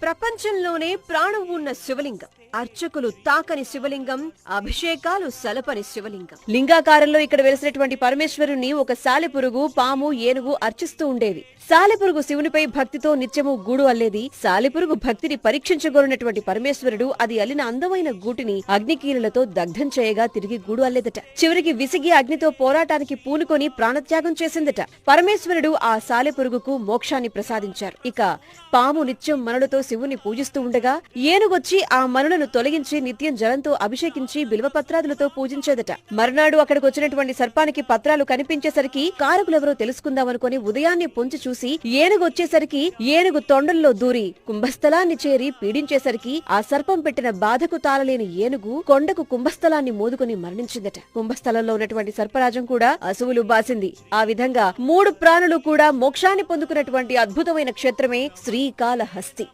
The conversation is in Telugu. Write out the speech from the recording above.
ప్రపంచంలోనే ప్రాణం ఉన్న శివలింగం, అర్చకులు తాకని శివలింగం, అభిషేకాలు సలపని శివలింగం. లింగాకారంలో ఇక్కడ వెలిసినటువంటి పరమేశ్వరుణ్ణి ఒక సాలెపురుగు, పాము, ఏనుగు అర్చిస్తూ ఉండేవి. సాలెపురుగు శివునిపై భక్తితో నిత్యము గూడు అల్లేది. సాలెపురుగు భక్తిని పరీక్షించగోరినటువంటి పరమేశ్వరుడు అది అల్లిన అందమైన గూటిని అగ్నికీలలతో దగ్ధం చేయగా తిరిగి గూడు అల్లేదట. చివరికి విసిగి అగ్నితో పోరాటానికి పూనుకొని ప్రాణత్యాగం చేసిందట. పరమేశ్వరుడు ఆ సాలెపురుగుకు మోక్షాన్ని ప్రసాదించారు. ఇక పాము నిత్యం మనులతో శివుని పూజిస్తూ ఉండగా ఏనుగొచ్చి ఆ మనులను తొలగించి నిత్యం జలంతో అభిషేకించి బిల్వపత్రాదులతో పూజించేదట. మర్నాడు అక్కడికి వచ్చినటువంటి సర్పానికి పత్రాలు కనిపించేసరికి కారకులెవరో తెలుసుకుందామనుకుని ఉదయాన్నే పొంచి చూసి ఏనుగొచ్చేసరికి ఏనుగు తొండల్లో దూరి కుంభస్థలాన్ని చేరి పీడించేసరికి ఆ సర్పం పెట్టిన బాధకు తాళలేని ఏనుగు కొండకు కుంభస్థలాన్ని మోదుకుని మరణించిందట. కుంభస్థలంలో ఉన్నటువంటి సర్పరాజం కూడా అసువులు బాసింది. ఆ విధంగా 3 ప్రాణులు కూడా మోక్షాన్ని పొందుకున్నటువంటి అద్భుతమైన క్షేత్రమే శ్రీకాళహస్తి.